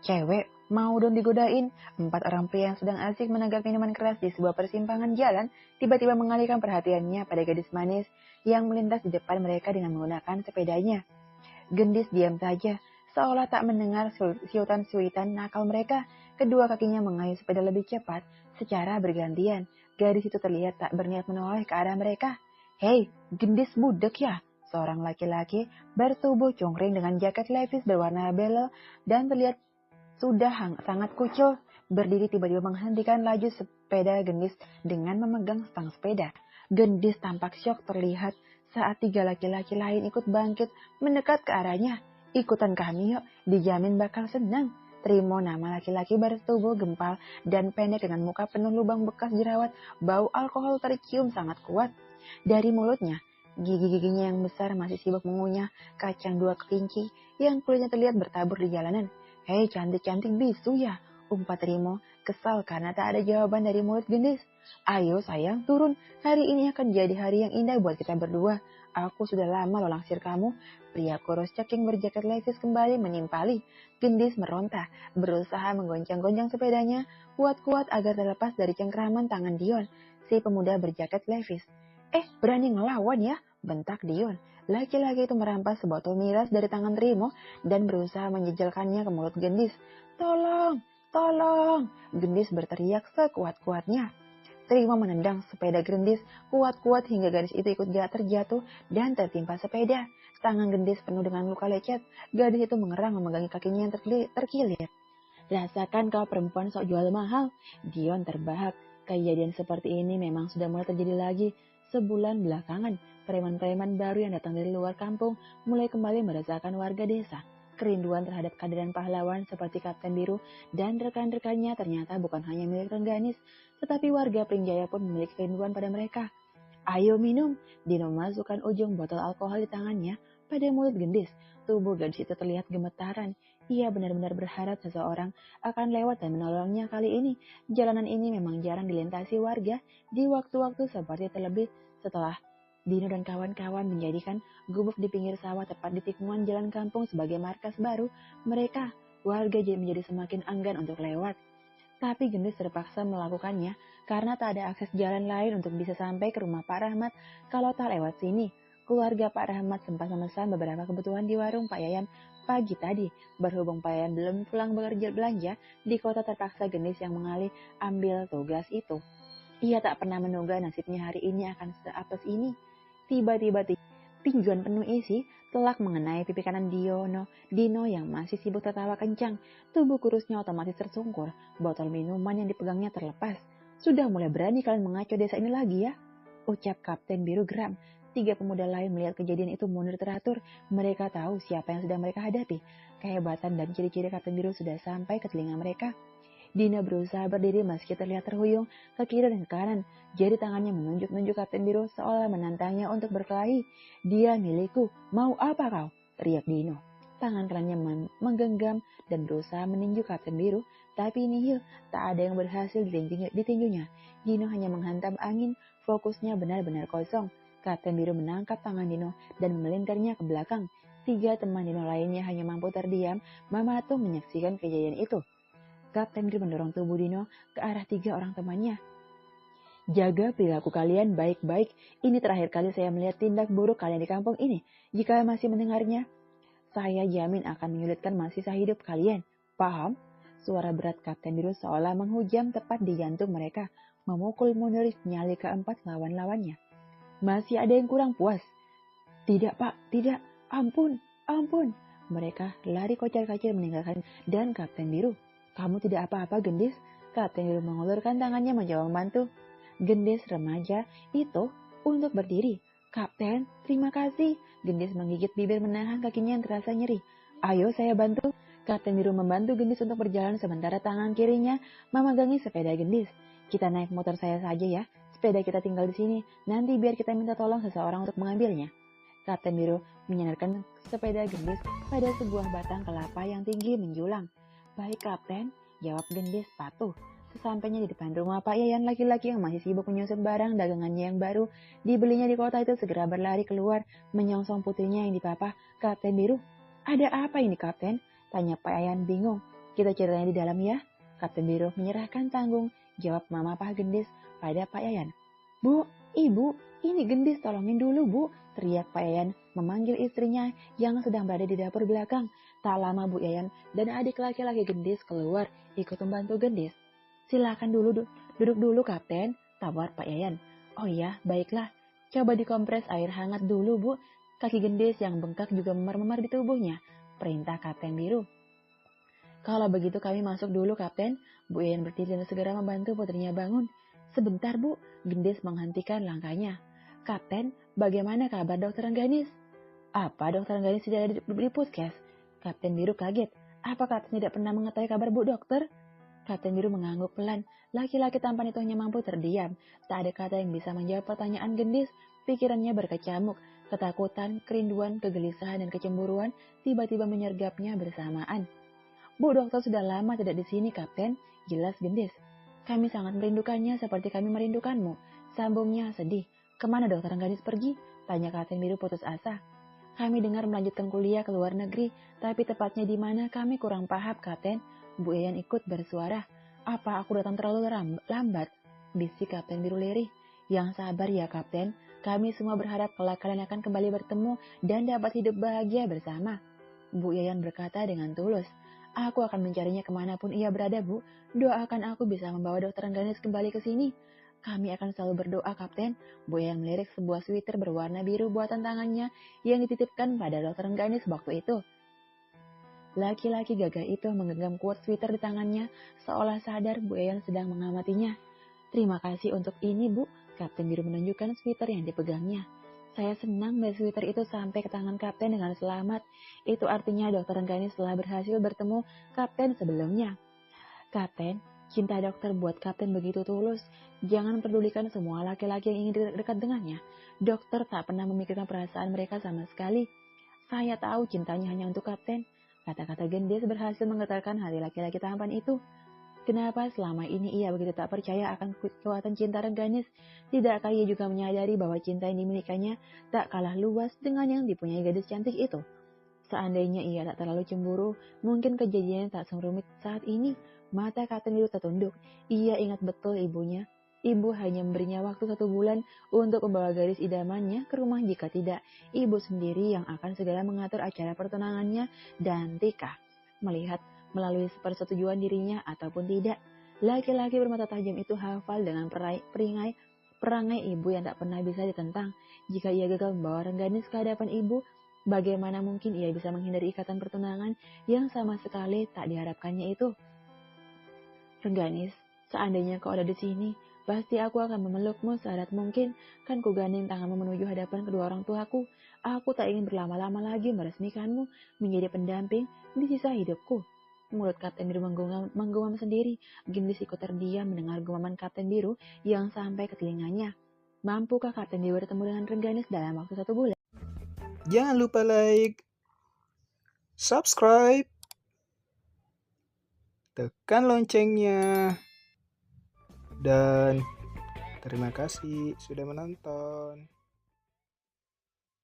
Cewek, mau dong digodain. 4 orang pria yang sedang asik menenggak minuman keras di sebuah persimpangan jalan, tiba-tiba mengalihkan perhatiannya pada gadis manis yang melintas di depan mereka dengan menggunakan sepedanya. Gendis diam saja, seolah tak mendengar siutan-siutan nakal mereka. Kedua kakinya mengayuh sepeda lebih cepat, secara bergantian. Gadis itu terlihat tak berniat menoleh ke arah mereka. Hei, Gendis budek ya? Seorang laki-laki bertubuh cungkring dengan jaket levis berwarna belo dan terlihat sudah sangat kucil, berdiri tiba-tiba menghentikan laju sepeda Gendis dengan memegang stang sepeda. Gendis tampak syok terlihat saat 3 laki-laki lain ikut bangkit mendekat ke arahnya. Ikutan kami yuk, dijamin bakal senang. Trimo, nama laki-laki bertubuh gempal dan pendek dengan muka penuh lubang bekas jerawat, bau alkohol tercium sangat kuat. Dari mulutnya, gigi-giginya yang besar masih sibuk mengunyah kacang 2 kelinci yang kulitnya terlihat bertabur di jalanan. Hei cantik-cantik bisu ya, umpat Rimo, kesal karena tak ada jawaban dari mulut Gendis. Ayo sayang, turun, hari ini akan jadi hari yang indah buat kita berdua. Aku sudah lama lo langsir kamu. Pria kurus ceking berjaket levis kembali menimpali. Gendis meronta, berusaha menggoncang-goncang sepedanya, kuat-kuat agar terlepas dari cengkraman tangan Dion, si pemuda berjaket levis. Berani ngelawan ya, bentak Dion. Laki-laki itu merampas sebotol miras dari tangan Rimo dan berusaha menjejelkannya ke mulut Gendis. Tolong, tolong! Gendis berteriak sekuat-kuatnya. Rimo menendang sepeda Gendis kuat-kuat hingga gadis itu ikut terjatuh dan tertimpa sepeda. Tangan Gendis penuh dengan luka lecet. Gadis itu mengerang memegangi kakinya yang terkilir. Rasakan kau perempuan sok jual mahal. Dion terbahak. Kejadian seperti ini memang sudah mulai terjadi lagi. Sebulan belakangan, preman-preman baru yang datang dari luar kampung mulai kembali meresahkan warga desa. Kerinduan terhadap kehadiran pahlawan seperti Kapten Biru dan rekan-rekannya ternyata bukan hanya milik Rengganis, tetapi warga Pringjaya pun memiliki kerinduan pada mereka. Ayo minum, Dino memasukkan ujung botol alkohol di tangannya pada mulut Gendis. Tubuh gadis itu terlihat gemetaran. Ia benar-benar berharap seseorang akan lewat dan menolongnya kali ini. Jalanan ini memang jarang dilintasi warga di waktu-waktu seperti terlebih setelah Dino dan kawan-kawan menjadikan gubuk di pinggir sawah tepat di tikungan jalan kampung sebagai markas baru. Mereka, warga jadi menjadi semakin enggan untuk lewat. Tapi Gendis terpaksa melakukannya karena tak ada akses jalan lain untuk bisa sampai ke rumah Pak Rahmat kalau tak lewat sini. Keluarga Pak Rahmat sempat memesan beberapa kebutuhan di warung Pak Yayan pagi tadi. Berhubung Pak Yayan belum pulang bekerja belanja, di kota terpaksa Gendis yang mengalih ambil tugas itu. Ia tak pernah menduga nasibnya hari ini akan seapes ini. Tiba-tiba tinjuan penuh isi telak mengenai pipi kanan Dino yang masih sibuk tertawa kencang. Tubuh kurusnya otomatis tersungkur. Botol minuman yang dipegangnya terlepas. Sudah mulai berani kalian mengacau desa ini lagi ya? Ucap Kapten Biru geram. 3 pemuda lain melihat kejadian itu mundur teratur. Mereka tahu siapa yang sedang mereka hadapi. Kehebatan dan ciri-ciri Kapten Biru sudah sampai ke telinga mereka. Dina berusaha berdiri meski terlihat terhuyung ke kiri dan ke kanan. Jari tangannya menunjuk-nunjuk Kapten Biru seolah menantangnya untuk berkelahi. Dia milikku, mau apa kau? Teriak Dino. Tangan kanannya menggenggam dan berusaha meninju Kapten Biru, tapi nihil, tak ada yang berhasil ditinjunya. Dino hanya menghantam angin, fokusnya benar-benar kosong. Kapten Biru menangkap tangan Dino dan memelintirnya ke belakang. 3 teman Dino lainnya hanya mampu terdiam, mematung menyaksikan kejadian itu. Kapten Biru mendorong tubuh Dino ke arah 3 orang temannya. Jaga perilaku kalian baik-baik. Ini terakhir kali saya melihat tindak buruk kalian di kampung ini. Jika masih mendengarnya, saya jamin akan menyulitkan sisa hidup kalian. Paham? Suara berat Kapten Biru seolah menghujam tepat di jantung mereka, memukul mundur nyali keempat lawan-lawannya. Masih ada yang kurang puas? Tidak pak, tidak. Ampun, ampun. Mereka lari kocar-kacir meninggalkan dan Kapten Biru. Kamu tidak apa-apa, Gendis? Kapten Biru mengulurkan tangannya mencoba membantu Gendis remaja itu untuk berdiri. Kapten, terima kasih. Gendis menggigit bibir menahan kakinya yang terasa nyeri. Ayo saya bantu. Kapten Biru membantu Gendis untuk berjalan sementara tangan kirinya memegangi sepeda Gendis. Kita naik motor saya saja ya. Sepeda kita tinggal di sini. Nanti biar kita minta tolong seseorang untuk mengambilnya. Kapten Biru menyandarkan sepeda Gendis pada sebuah batang kelapa yang tinggi menjulang. Baik Kapten, jawab Gendis patuh. Sesampainya di depan rumah Pak Yayan, laki-laki yang masih sibuk menyusup barang dagangannya yang baru dibelinya di kota itu segera berlari keluar menyongsong putrinya yang dipapah Kapten Biru. Ada apa ini Kapten? Tanya Pak Yayan bingung. Kita ceritanya di dalam ya. Kapten Biru menyerahkan tanggung jawab Mama Pak Gendis pada Pak Yayan. Bu, Ibu, ini Gendis tolongin dulu Bu, teriak Pak Yayan memanggil istrinya yang sedang berada di dapur belakang. Tak lama Bu Yayan dan adik laki-laki Gendis keluar ikut membantu Gendis. Silakan duduk dulu Kapten, tawar Pak Yayan. Oh iya, baiklah. Coba dikompres air hangat dulu Bu. Kaki Gendis yang bengkak juga memar-memar di tubuhnya. Perintah Kapten Biru. Kalau begitu kami masuk dulu Kapten. Bu Yayan berdiri dan segera membantu putrinya bangun. Sebentar Bu, Gendis menghentikan langkahnya. Kapten, bagaimana kabar Dokter Rengganis? Apa Dokter Rengganis tidak ada di puskes? Kapten Biru kaget. Apa Kapten tidak pernah mengetahui kabar Bu Dokter? Kapten Biru mengangguk pelan. Laki-laki tampan itu hanya mampu terdiam. Tak ada kata yang bisa menjawab pertanyaan Gendis. Pikirannya berkecamuk. Ketakutan, kerinduan, kegelisahan, dan kecemburuan tiba-tiba menyergapnya bersamaan. Bu Dokter sudah lama tidak di sini, Kapten. Jelas Gendis. Kami sangat merindukannya seperti kami merindukanmu. Sambungnya sedih. Kemana Dokter Rengganis pergi? Tanya Kapten Biru putus asa. Kami dengar melanjutkan kuliah ke luar negeri, tapi tepatnya di mana kami kurang paham, Kapten. Bu Yayan ikut bersuara. Apa aku datang terlalu lambat? Bisik Kapten Biru lirih. Yang sabar ya, Kapten. Kami semua berharap kalau kalian akan kembali bertemu dan dapat hidup bahagia bersama. Bu Yayan berkata dengan tulus. Aku akan mencarinya kemanapun ia berada, Bu. Doakan aku bisa membawa Dokter Rengganis kembali ke sini. Kami akan selalu berdoa, Kapten. Bu Yayan melirik sebuah sweater berwarna biru buatan tangannya yang dititipkan pada Dokter Rengganis waktu itu. Laki-laki gagah itu menggenggam kuat sweater di tangannya, seolah sadar Bu Yayan sedang mengamatinya. Terima kasih untuk ini, Bu. Kapten Biru menunjukkan sweater yang dipegangnya. Saya senang melihat sweater itu sampai ke tangan Kapten dengan selamat. Itu artinya Dokter Rengganis telah berhasil bertemu Kapten sebelumnya. Kapten, cinta dokter buat Kapten begitu tulus. Jangan pedulikan semua laki-laki yang ingin dekat dengannya. Dokter tak pernah memikirkan perasaan mereka sama sekali. Saya tahu cintanya hanya untuk Kapten. Kata-kata Gendis berhasil menggetarkan hati laki-laki tampan itu. Kenapa selama ini ia begitu tak percaya akan kekuatan cinta Rengganis? Tidakkah ia juga menyadari bahwa cinta yang dimilikannya tak kalah luas dengan yang dipunyai gadis cantik itu? Seandainya ia tak terlalu cemburu, mungkin kejadiannya tak serumit saat ini. Mata Kapten Biru tertunduk. Ia ingat betul ibunya. Ibu hanya memberinya waktu 1 bulan untuk membawa gadis idamannya ke rumah. Jika tidak, ibu sendiri yang akan segera mengatur acara pertunangannya dan nikah. Melihat melalui persetujuan dirinya ataupun tidak, laki-laki bermata tajam itu hafal dengan perangai ibu yang tak pernah bisa ditentang. Jika ia gagal membawa Rengganis ke hadapan ibu, bagaimana mungkin ia bisa menghindari ikatan pertunangan yang sama sekali tak diharapkannya itu? Rengganis, seandainya kau ada di sini, pasti aku akan memelukmu seerat mungkin. Kan ku gandeng tanganmu menuju hadapan kedua orang tuaku. Aku tak ingin berlama-lama lagi meresmikanmu menjadi pendamping di sisa hidupku. Mulut Kapten Biru menggumam sendiri. Gendis ikut terdiam mendengar gumaman Kapten Biru yang sampai ke telinganya. Mampukah Kapten Biru bertemu dengan Rengganis dalam waktu 1 bulan? Jangan lupa like, subscribe, tekan loncengnya, dan terima kasih sudah menonton.